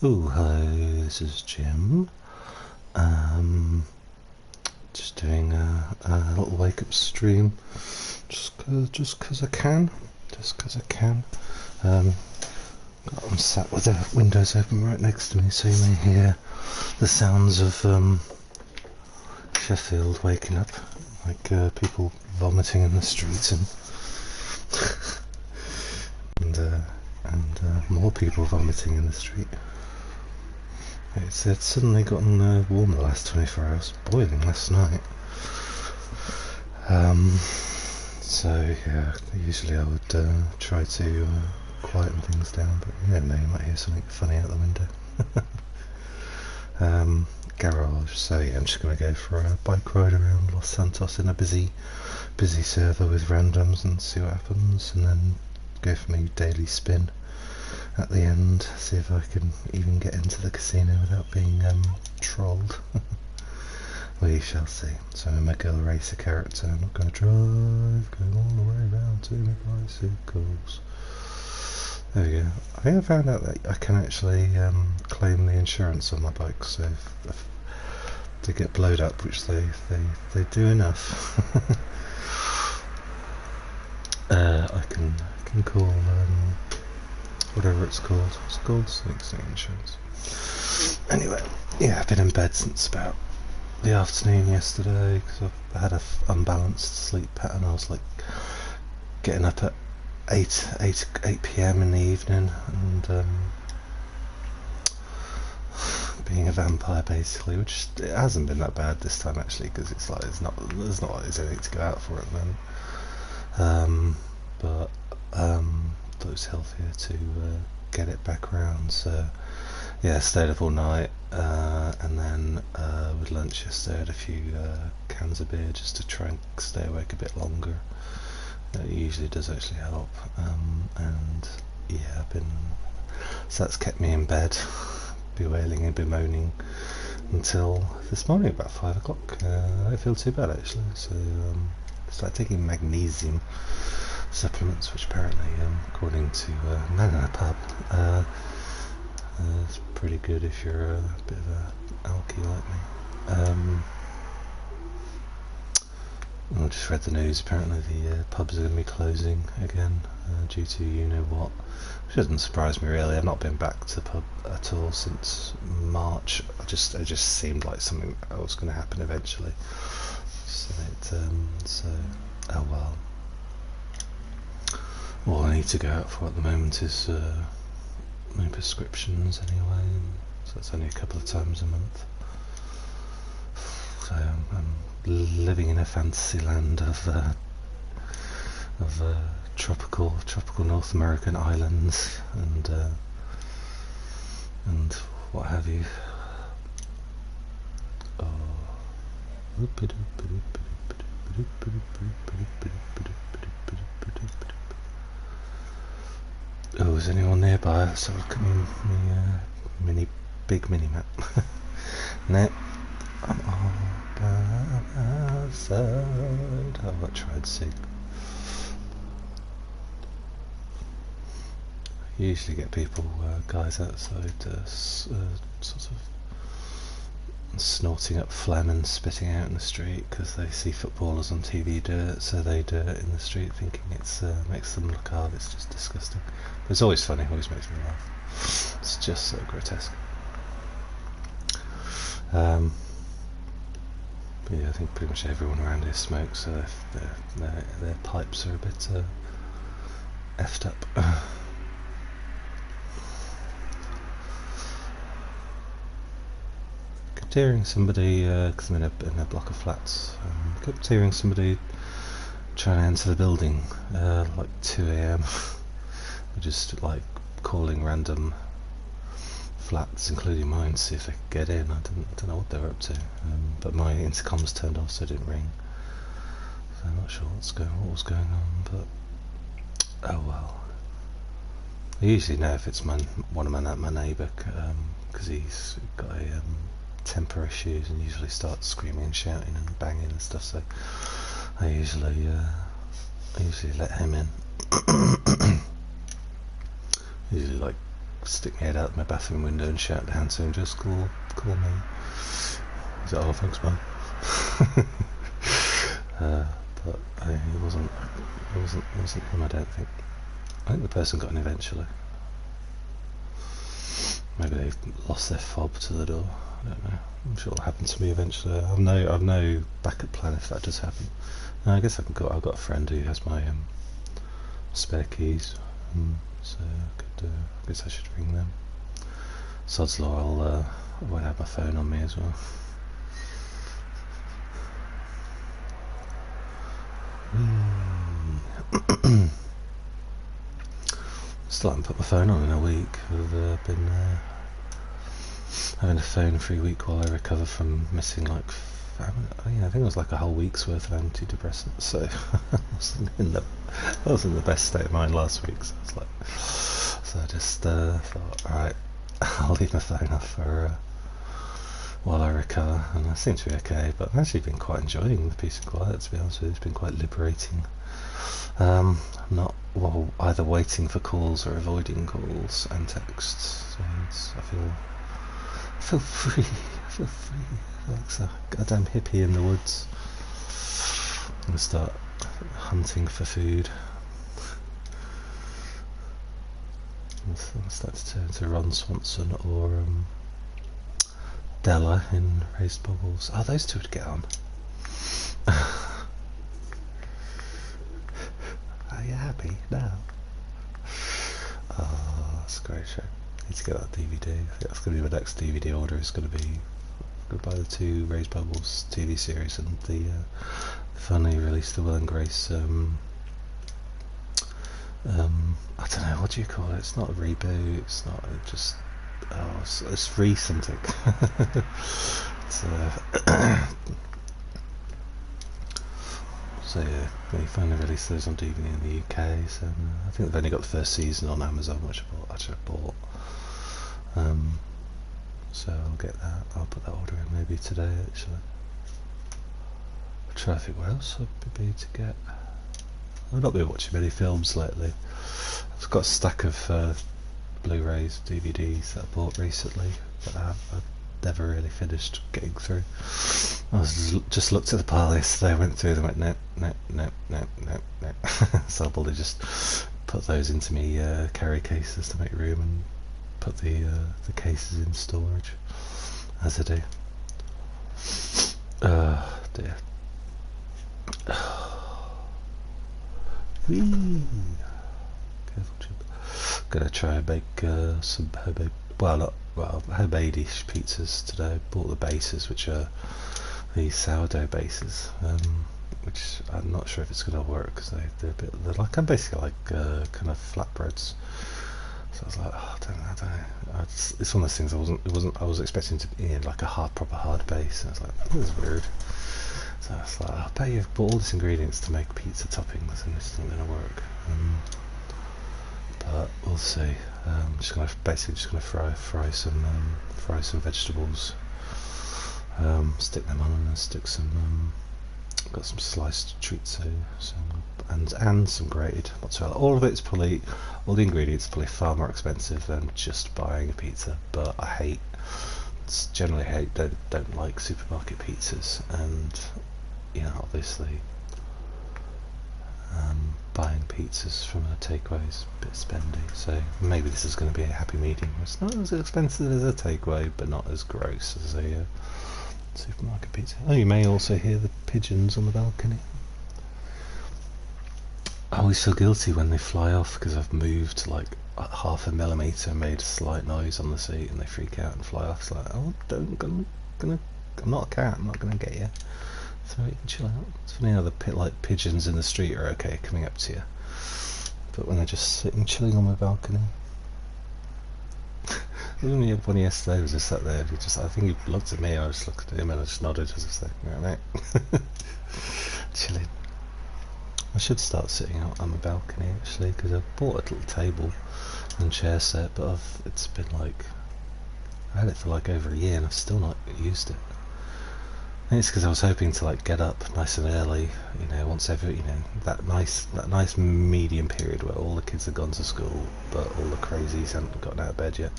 Oh, hello, this is Jim. Just doing a little wake-up stream, just 'cause I can. I'm sat with the windows open right next to me, so you may hear the sounds of Sheffield waking up, like people vomiting in the streets and more people vomiting in the street. It's suddenly gotten warm the last 24 hours, boiling last night. So yeah, usually I would try to quieten things down, but you never know, you might hear something funny out the window. Garage, so yeah, I'm just going to go for a bike ride around Los Santos in a busy server with randoms and see what happens, and then go for my daily spin at the end, see if I can even get into the casino without being trolled. We shall see. So I'm a girl racer character, I'm not going to drive, going all the way around to my bicycles. There we go. I think I found out that I can actually claim the insurance on my bike, so if they get blowed up, which they do enough, I can call whatever it's called. It's called something insurance. Anyway, yeah, I've been in bed since about the afternoon yesterday because I've had a unbalanced sleep pattern. I was like getting up at 8 p.m. in the evening and being a vampire basically, which it hasn't been that bad this time actually, because it's like there's not like there's anything to go out for at the moment. But thought it was healthier to get it back around. So yeah, stayed up all night, and then with lunch yesterday I had a few cans of beer just to try and stay awake a bit longer. It usually does actually help, and yeah, so that's kept me in bed, bewailing and bemoaning until this morning about 5 o'clock. I don't feel too bad actually, so I started taking magnesium supplements, which apparently, according to Man in a Pub, it's pretty good if you're a bit of a alky like me. I just read the news, apparently the pubs are going to be closing again due to you-know-what, which doesn't surprise me really. I've not been back to the pub at all since March. It just seemed like something that was going to happen eventually. So oh well. All I need to go out for at the moment is my prescriptions anyway, so it's only a couple of times a month. So I'm living in a fantasy land of tropical North American islands and what have you. Oh, is anyone nearby? Let's have a look at my big mini map. No, I'm all by myself. Oh, I tried to sing. I usually get people, guys outside, sort of snorting up phlegm and spitting out in the street because they see footballers on TV do it, so they do it in the street, thinking it's makes them look hard. It's just disgusting. But it's always funny. Always makes me laugh. It's just so grotesque. But yeah, I think pretty much everyone around here smokes, so their pipes are a bit effed up. Kept hearing somebody, because I'm in a block of flats, kept hearing somebody trying to enter the building like 2 a.m. just like calling random flats, including mine, to see if they could get in. I don't know what they were up to, but my intercom's turned off, so it didn't ring. So I'm not sure what was going on, but oh well. I usually know if it's my neighbour, because he's got a temper issues and usually starts screaming and shouting and banging and stuff. So I usually let him in. Usually like stick my head out my bathroom window and shout down to him, just call me. He's like, oh, thanks, man. But it wasn't him, I don't think. I think the person got in eventually. Maybe they lost their fob to the door. I don't know. I'm sure it'll happen to me eventually. I've no backup plan if that does happen. No, I guess I've got a friend who has my spare keys, so I guess I should ring them. Sod's law, I won't have my phone on me as well. Still haven't put my phone on in a week. I've been having a phone-free week while I recover from missing I think it was like a whole week's worth of antidepressants. So I wasn't in the best state of mind last week. So I just thought, all right, I'll leave my phone off for while I recover, and I seem to be okay. But I've actually been quite enjoying the peace and quiet, to be honest with you. It's been quite liberating. I'm not either waiting for calls or avoiding calls and texts. So I feel free. I feel like a goddamn hippie in the woods. I'm gonna start hunting for food. I'm starting to turn to Ron Swanson or Della in Raised Bubbles. Oh, those two would get on. Are you happy now? Oh, that's a great show. Need to get that DVD. I think that's going to be my next DVD order. It's going to be I'm going to buy the two Raised Bubbles TV series and the finally released the Will and Grace. I don't know, what do you call it? It's not a reboot. It's not just. Oh, it's re something. So yeah, they finally released those on DVD in the UK. So I think they've only got the first season on Amazon, which I bought. So I'll get that. I'll put that order in maybe today. Actually, I'm trying to think what else I'd be to get. I've not been watching many films lately. I've got a stack of Blu-rays, DVDs that I bought recently, but I've never really finished getting through. I just looked at the pile yesterday, went through them, went no. So I'll probably just put those into me carry cases to make room and put the cases in storage as I do. Dear. Whee! Careful, Chip. Gonna try and make some homemade-ish pizzas today. Bought the bases, which are the sourdough bases, which I'm not sure if it's gonna work because they're I'm basically like kind of flatbreads. So I was like, oh, I don't know. It's one of those things. I was expecting to be like a proper hard base. And I was like, this is weird. So I was like, I bet you've bought all these ingredients to make pizza toppings, and this isn't gonna work. But we'll see. I'm just gonna fry some vegetables. Stick them on and stick some. Got some sliced chorizo, and some grated mozzarella. All the ingredients are probably far more expensive than just buying a pizza. But I don't like supermarket pizzas, and obviously buying pizzas from a takeaway is a bit spendy. So maybe this is going to be a happy medium. It's not as expensive as a takeaway, but not as gross as a supermarket pizza. Oh, you may also hear the pigeons on the balcony. I always feel guilty when they fly off because I've moved like half a millimetre and made a slight noise on the seat, and they freak out and fly off. It's like, oh, I'm not a cat. I'm not gonna get you. So you can chill out. It's funny how the pigeons in the street are okay coming up to you, but when they're just sitting chilling on my balcony. Even the one yesterday was just sat there. I think he looked at me. I just looked at him and I just nodded as I said, "Right, mate, chilling." I should start sitting out on the balcony actually, because I bought a little table and chair set, but I had it for like over a year and I've still not used it. And it's because I was hoping to like get up nice and early, once every, that nice medium period where all the kids have gone to school, but all the crazies haven't gotten out of bed yet.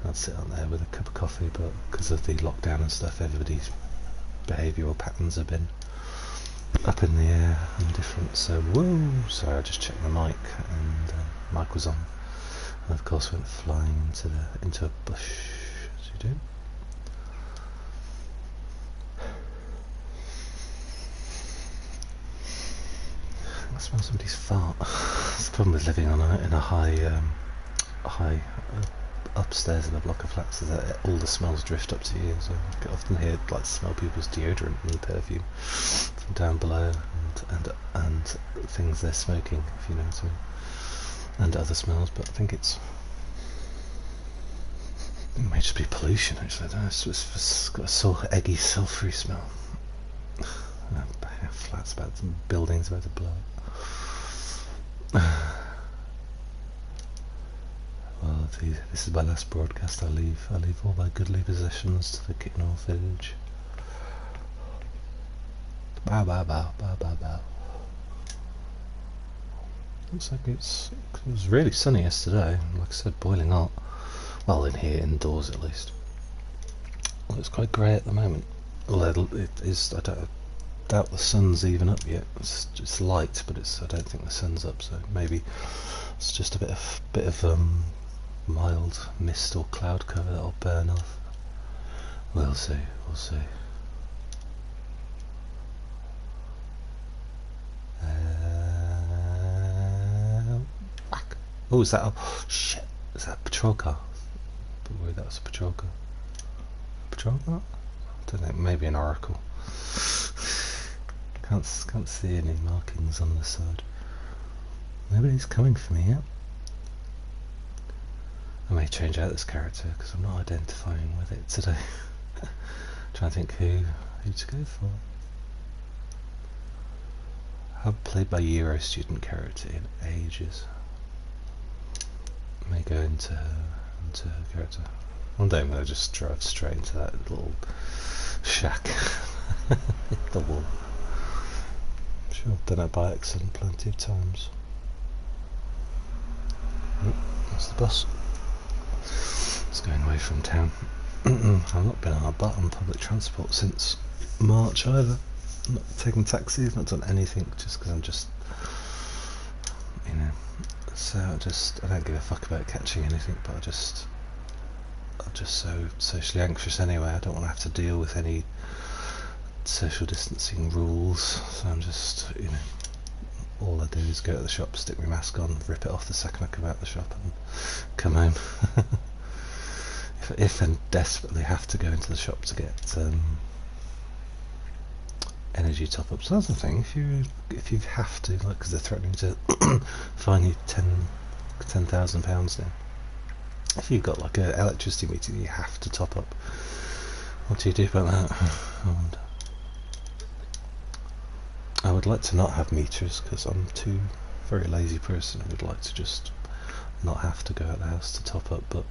I'd sit on there with a cup of coffee, but because of the lockdown and stuff, everybody's behavioural patterns have been up in the air and different. So, whoa! Sorry, I just checked my mic, and mic was on, and of course went flying into a bush, as you do. I smell somebody's fart. It's the problem with living in a high upstairs in a block of flats is that all the smells drift up to you. So I can often hear smell people's deodorant and perfume from down below, and things they're smoking, if you know what I mean, and other smells. But I think it may just be pollution. Actually, I don't know. It's got a eggy, sulphury smell. Flats about some buildings about to blow up. Well, this is my last broadcast. I leave all my goodly possessions to the Kicknall village. Bow, bow, bow, bow, bow, bow. Looks like it was really sunny yesterday. Like I said, boiling hot. Well, in here, indoors at least. Well, it's quite grey at the moment. Although it is, I doubt the sun's even up yet. It's light, but I don't think the sun's up. So maybe it's just a bit of mild mist or cloud cover that'll burn off. We'll see. Oh, is that oh shit, is that a patrol car? But worried that was a patrol car. Patrol car? I don't know, maybe an oracle. Can't see any markings on the side. Nobody's coming for me yet. I may change out this character because I'm not identifying with it today. Trying to think who to go for. I haven't played my Euro student character in ages. I may go into character. One day I'm going to just drive straight into that little shack. Hit the wall. I'm sure I've done it by accident plenty of times. That's the bus. It's going away from town. I've not been on public transport since March either. Not taken taxis, not done anything, just because I'm just, so I don't give a fuck about catching anything, but I'm just so socially anxious anyway. I don't want to have to deal with any social distancing rules, so I'm just, all I do is go to the shop, stick my mask on, rip it off the second I come out the shop and come home. if I desperately have to go into the shop to get energy top-ups, that's the thing. If you have to, like, because they're threatening to fine you £10,000 now. If you've got like an electricity meter, you have to top up. What do you do about that? I would like to not have meters because I'm very lazy person. I would like to just not have to go out the house to top up, but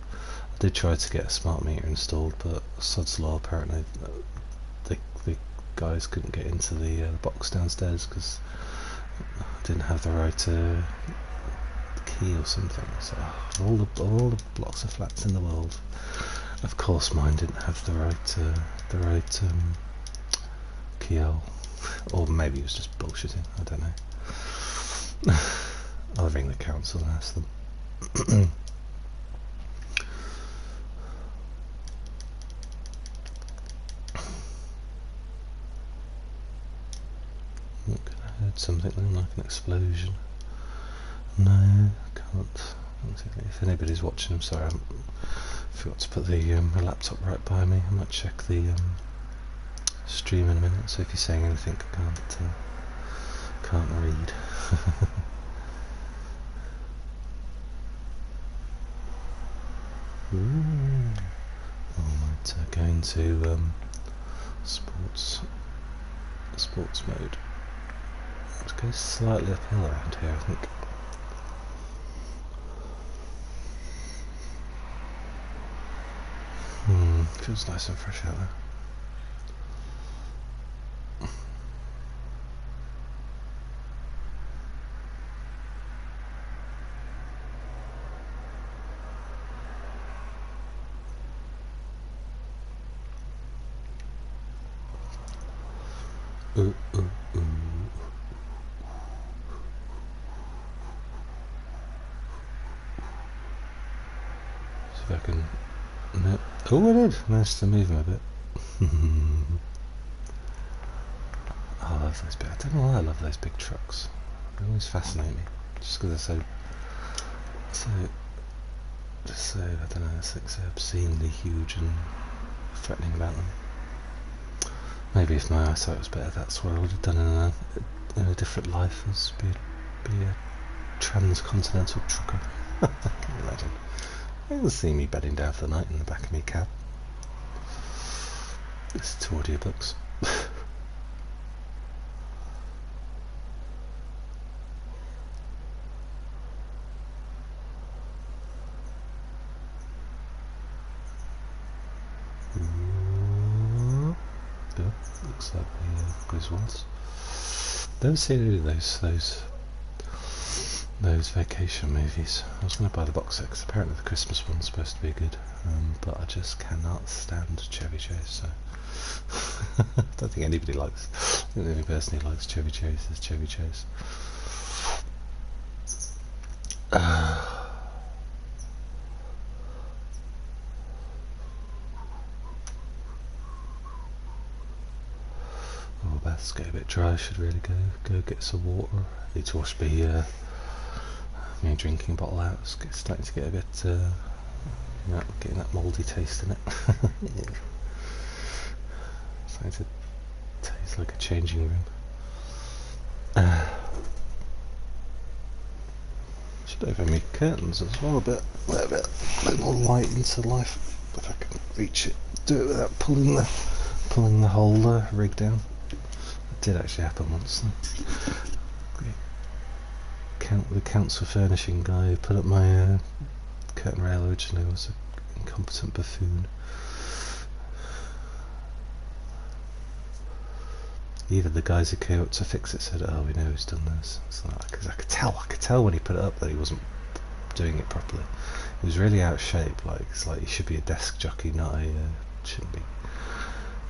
I did try to get a smart meter installed, but sod's law, apparently the guys couldn't get into the box downstairs because I didn't have the right key or something. So all the blocks of flats in the world, of course mine didn't have the right keyhole. Or maybe it was just bullshitting, I don't know. I'll ring the council and ask them. I heard something then, like an explosion. No, I can't. If anybody's watching, I'm sorry, I forgot to put my laptop right by me. I might check the stream in a minute, so if you're saying anything I can't read. Ooh. I might go into sports mode. Let's go slightly uphill around here, I think. Feels nice and fresh out there. See if I can. No. Oh, I did. Managed to move him a bit. Oh, I love those big. I don't know why I love those big trucks. They always fascinate me. Just because they're so I don't know. It's like so obscenely huge and threatening about them. Maybe if my eyesight was better, that's what I would have done in a different life, was be a transcontinental trucker. I can imagine. You'll see me bedding down for the night in the back of my cab. Listen to audiobooks. Looks like the quiz ones. Never seen any of those vacation movies. I was going to buy the box set because apparently the Christmas one's supposed to be good, but I just cannot stand Chevy Chase. So I don't think anybody likes. I think the only person who likes Chevy Chase is Chevy Chase. Bath's getting a bit dry. I should really go get some water. I need to wash my drinking bottle out. It's starting to get a bit getting that mouldy taste in it. Yeah. Starting to taste like a changing room. Should open my curtains as well a bit more light into life if I can reach it. Do it without pulling the whole rig down. Did actually happen once. The council furnishing guy who put up my curtain rail originally was an incompetent buffoon. Even the guys who came up to fix it said, "Oh, we know who's done this." It's like, because I could tell when he put it up that he wasn't doing it properly. He was really out of shape. Like it's like he should be a desk jockey, not shouldn't be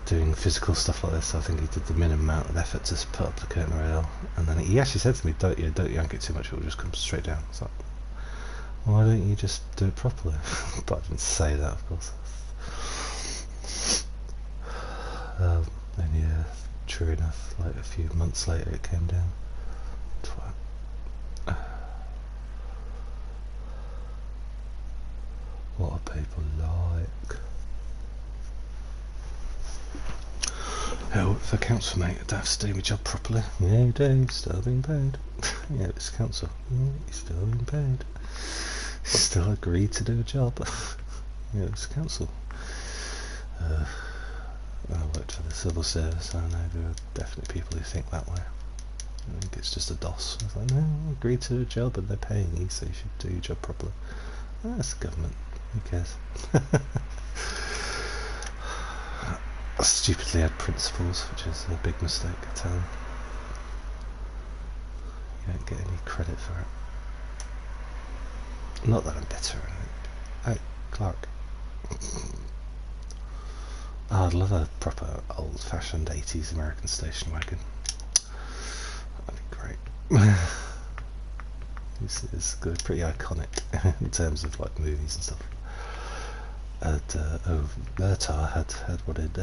doing physical stuff like this. I think he did the minimum amount of effort to put up the curtain rail, and then he actually said to me, don't yank it too much, it will just come straight down. It's like, why don't you just do it properly? But I didn't say that, of course. And yeah, true enough, like a few months later it came down. Twat. What are people like? Hell, if the council, mate, I don't have to do my job properly. Yeah, you do, still being paid. Yeah, it's council. Yeah, you're still being paid. Still agreed to do a job. Yeah, it's council. I worked for the civil service. I know there are definitely people who think that way. I think it's just a DOS. I was like, no, I agreed to do a job and they're paying you, so you should do your job properly. Oh, that's the government. Who cares? I stupidly had principles, which is a big mistake, I tell you. You don't get any credit for it. Not that I'm better or anything. Hey, Clark. Oh, I'd love a proper old-fashioned 80s American station wagon. That'd be great. This is good, pretty iconic in terms of like movies and stuff. Murtaugh had what did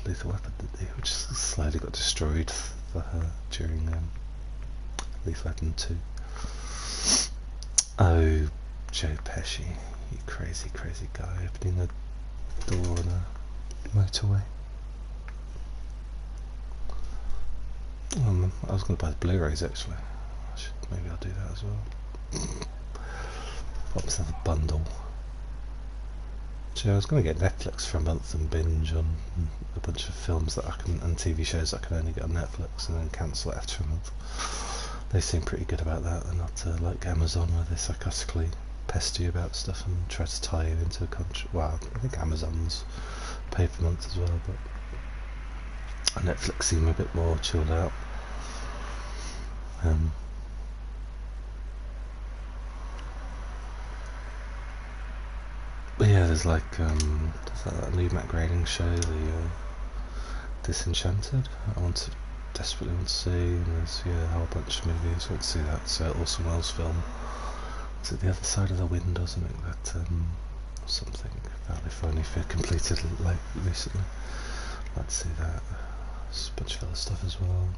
Lethal Weapon, did he? Which slowly got destroyed for her during Lethal Weapon 2. Oh, Joe Pesci, you crazy guy opening a door on a motorway. I was going to buy the Blu-rays actually. Maybe I'll do that as well. Got myself a bundle. So I was going to get Netflix for a month and binge on a bunch of films that I can and TV shows that I can only get on Netflix, and then cancel it after a month. They seem pretty good about that. They're not like Amazon, where they sarcastically pester you about stuff and try to tie you into a country. Well, I think Amazon's pay per month as well, but Netflix seem a bit more chilled out. But yeah, there's like that new Matt Groening show, the Disenchanted. I want to desperately want to see, and there's a whole bunch of movies I want to see. That Orson Welles film. Is it The Other Side of the Wind or something? That something apparently finally completed recently. I'd like to see that. There's a bunch of other stuff as well.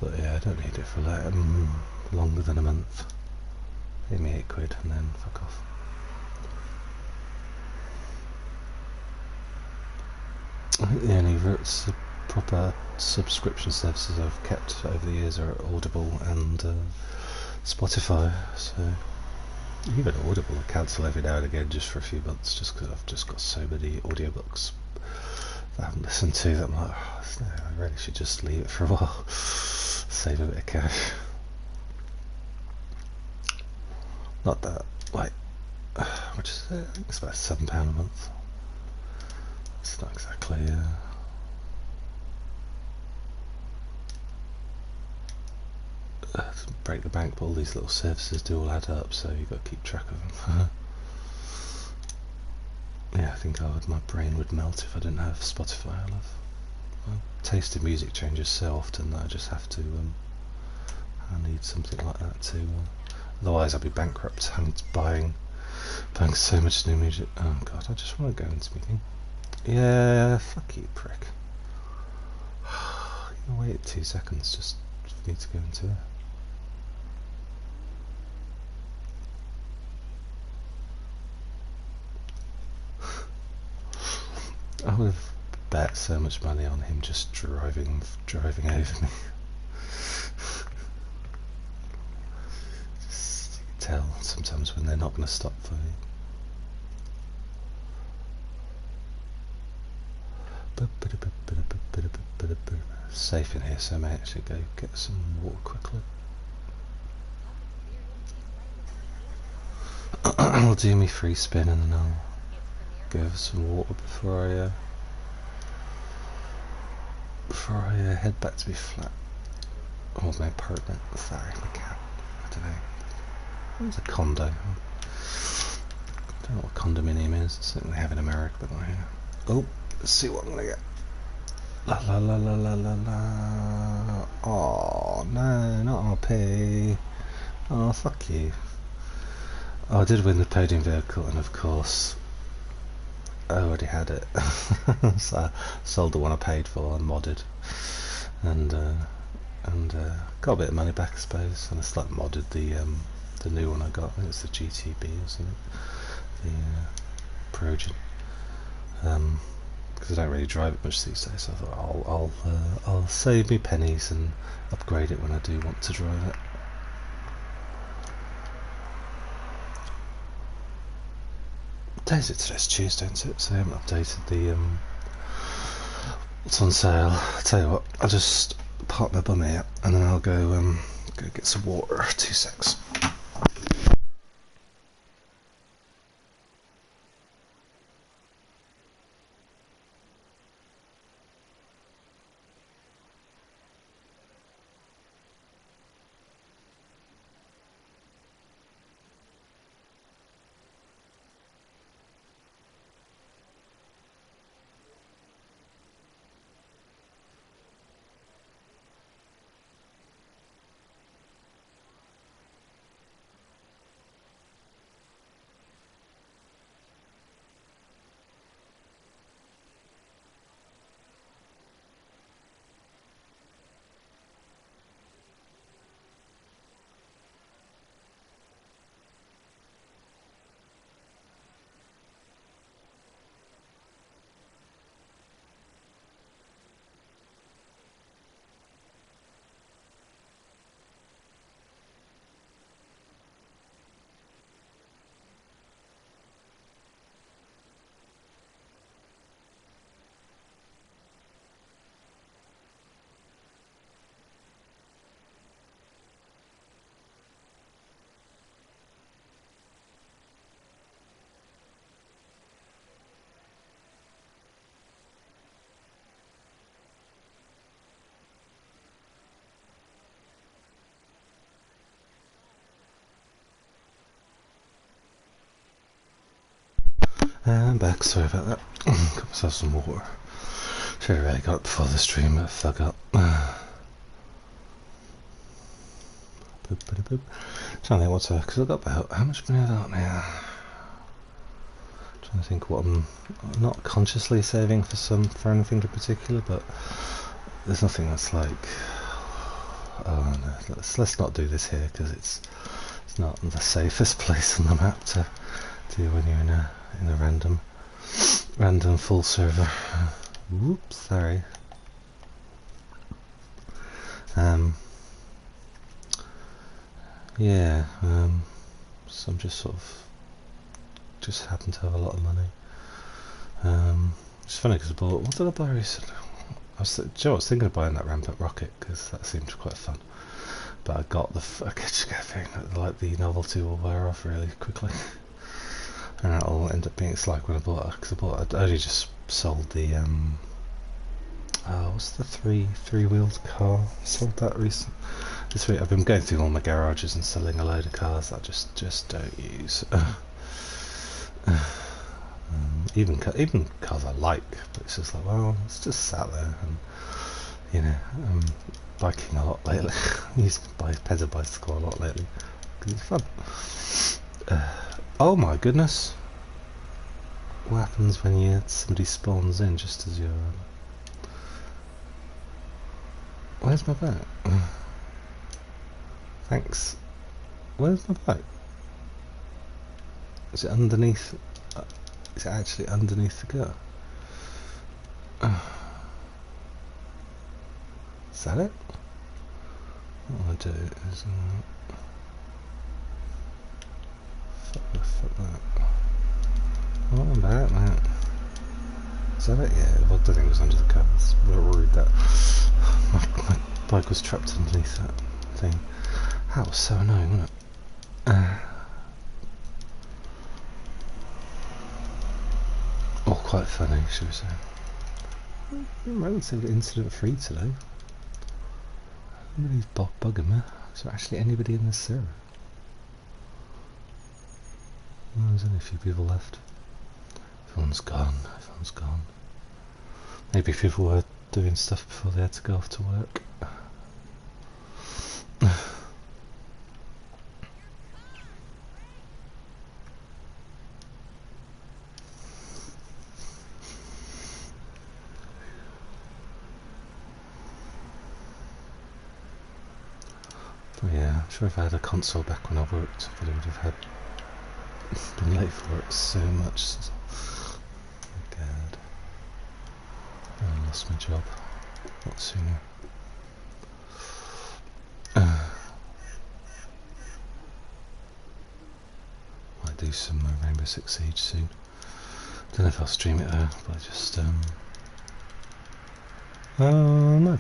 But yeah, I don't need it for longer than a month. Pay me £8 and then fuck off. I think the only proper subscription services I've kept over the years are Audible and Spotify. So even Audible I cancel every now and again just for a few months, just because I've just got so many audiobooks that I haven't listened to that I'm like, I really should just leave it for a while, save a bit of cash. Not that, like, which is I think it's about £7 a month. It's not exactly break the bank, but all these little services do all add up, so you've got to keep track of them. Yeah, I think my brain would melt if I didn't have Spotify. My taste in music changes so often that I just have to. I need something like that too. Otherwise, I'll be bankrupt. I'm buying so much new music. Oh god, I just want to go into meeting. Yeah, fuck you, prick. You can wait 2 seconds just for me to go into it. I would have bet so much money on him just driving over me. Just, you can tell sometimes when they're not going to stop for you. Safe in here, so I may actually go get some water quickly. I'll do me free spin and then I'll go for some water before I head back to my flat. Or my apartment. Sorry, my cat. I don't know. It's a condo. I don't know what condominium is. It's something they have in America, but not here. Oh, let's see what I'm gonna get. La la la la la la la. Oh no, not RP. Oh fuck you. Oh, I did win the podium vehicle, and of course I already had it. So I sold the one I paid for and modded, and got a bit of money back, I suppose. And I started modded the new one I got. I think it's the GTB or something, the Progen. Because I don't really drive it much these days, so I thought I'll save me pennies and upgrade it when I do want to drive it. What day is it? Today's Tuesday, isn't it? So I haven't updated the what's on sale. I'll tell you what, I'll just park my bum here and then I'll go get some water. 2 secs. I'm back, sorry about that. Got myself some water. Should have really got it before the stream, but fuck up. Trying to think what's because I've got about how much money have I got now? Trying to think what I'm not consciously saving for anything in particular, but there's nothing that's like, oh no, let's not do this here because it's not the safest place on the map to do when you're in a random full server. Whoops, sorry. Yeah, so I'm just sort of happen to have a lot of money. It's funny because I bought, what did I buy recently? I was thinking of buying that rampant rocket because that seemed quite fun, but I got I just get a feeling that like the novelty will wear off really quickly, and that'll end up being, it's like when I bought it, because I only just sold the what's the three-wheeled car? Sold that recently. This week I've been going through all my garages and selling a load of cars that I just don't use. Even cars I like, but it's just like, well, it's just sat there, and you know, I'm biking a lot lately. I used to pedal bicycle a lot lately because it's fun. Oh my goodness! What happens when somebody spawns in just as you're? Where's my boat? Thanks. Where's my boat? Is it underneath? Is it actually underneath the car? Is that it? What I do is fuck that. What about that? Is that it? Yeah, I don't think it was under the car. I was worried that my bike was trapped underneath that thing. That was so annoying, wasn't it? Or quite funny, should we say. Relatively incident-free today. Nobody's bugging me. Is there actually anybody in this server? Oh, there's only a few people left. Everyone's gone. Maybe people were doing stuff before they had to go off to work. Yeah, I'm sure if I had a console back when I worked, I would have been late for work so much. Oh God. I lost my job. Not sooner. Might do some Rainbow Six Siege soon. Don't know if I'll stream it though, but I just might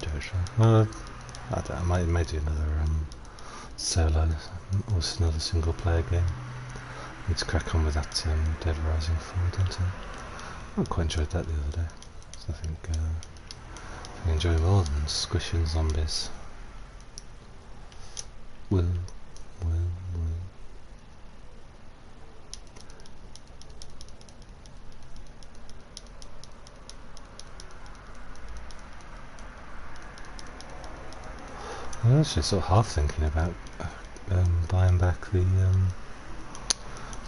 do it. I don't know, I might do another solo, or another single player game. I need to crack on with that Dead Rising 4, don't I? I quite enjoyed that the other day. So I think I enjoy more than squishing zombies. Woo. I was actually sort of half thinking about buying back the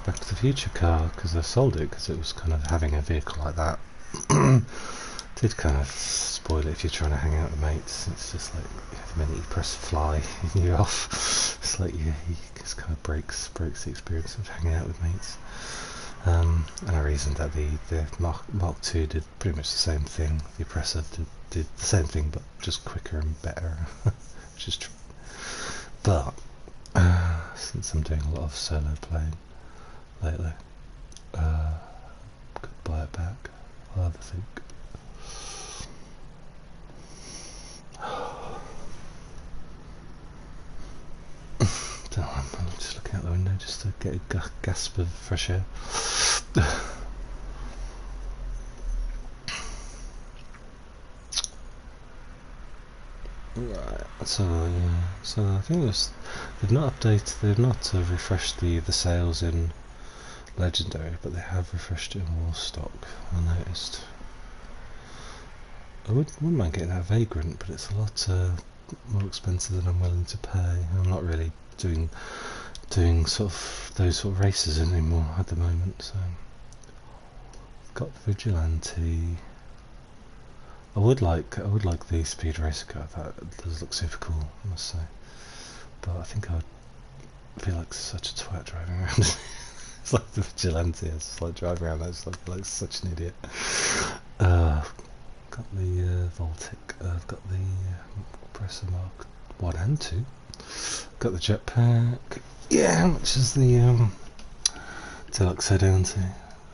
Back to the Future car, because I sold it because it was kind of having a vehicle like that did kind of spoil it if you're trying to hang out with mates. It's just like the minute you press fly you're off. It's like you just kind of breaks the experience of hanging out with mates. And I reasoned that the Mark II did pretty much the same thing. The Oppressor did the same thing, but just quicker and better. Which is true. But since I'm doing a lot of solo playing lately, could buy it back. I'll have a think. I'm just looking out the window just to get a gasp of fresh air. Right, so yeah, so I think they've not refreshed the sales in Legendary, but they have refreshed it in War Stock, I noticed. I wouldn't mind getting that Vagrant, but it's a lot more expensive than I'm willing to pay. I'm not really doing sort of those sort of races anymore at the moment. So I've got the Vigilante. I would like the Speed Racer car. That does look super cool, I must say. But I think I would feel like such a twat driving around. It's like the Vigilante. It's just like driving around. I just like such an idiot. Got the Voltic. I've got the Compressor Mark 1 and 2. Got the jetpack. Yeah, how much is the deluxe head down to?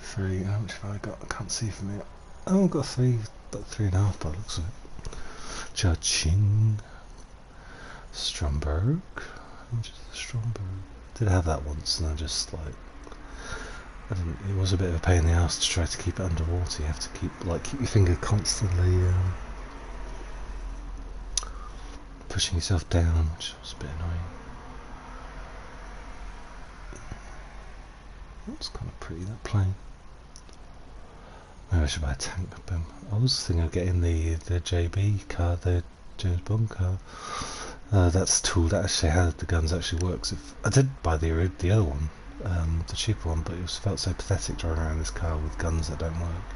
3. How much have I got? I can't see from here. Oh, I've got 3. About 3.5 by the looks of it. Cha-ching. Stromberg. How much is the Stromberg? Did have that once, and I just like. It was a bit of a pain in the ass to try to keep it underwater. You have to keep your finger constantly pushing yourself down, which was a bit annoying. That's kind of pretty, that plane. Maybe I should buy a tank bomb. I was thinking of getting the JB car, the James Bond car. That's the tool that actually had the guns actually works. I did buy the other one. The cheaper one, but it felt so pathetic driving around this car with guns that don't work.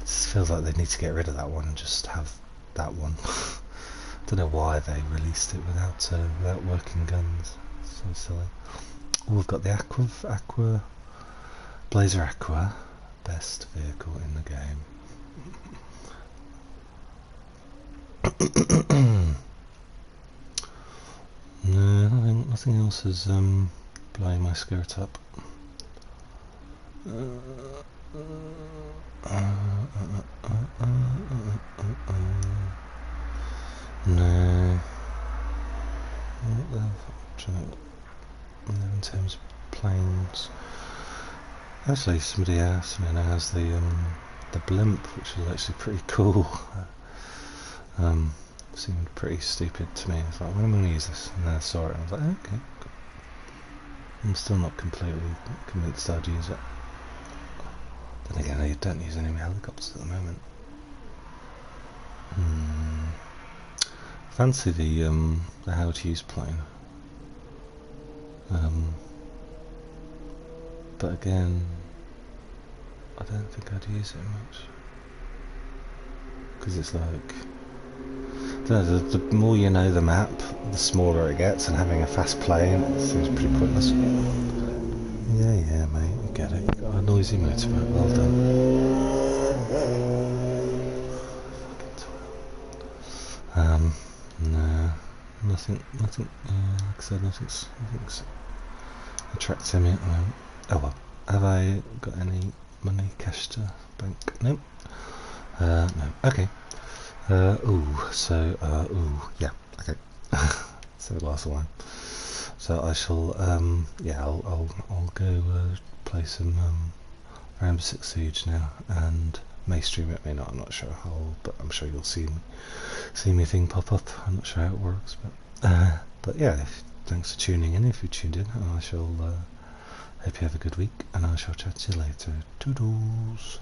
It feels like they need to get rid of that one and just have that one. I don't know why they released it without working guns. It's so silly. Oh, we've got the Aqua Blazer Aqua, best vehicle in the game. No, nothing else is blowing my skirt up. No. In terms of planes, actually, somebody asked me, and has the blimp, which is actually pretty cool. Seemed pretty stupid to me. It's like, when am I going to use this? And then I saw it, and I was like, okay. I'm still not completely convinced I'd use it. Then again, I don't use any helicopters at the moment. Fancy the how to use plane. But again, I don't think I'd use it much. Because it's like, the more you know the map, the smaller it gets, and having a fast plane seems pretty pointless. Yeah, mate, you get it. You've got a noisy motorbike, well done. No, nothing, like I said, nothing's attracting me at the moment. Oh well, have I got any money cash to bank? Nope. No, okay. Yeah, okay. So the last one. So I shall, I'll go play some Rainbow Six Siege now, and may stream it, may not. I'm not sure how, but I'm sure you'll see me thing pop up. I'm not sure how it works, but yeah. Thanks for tuning in. If you tuned in, I shall hope you have a good week, and I shall chat to you later. Toodles.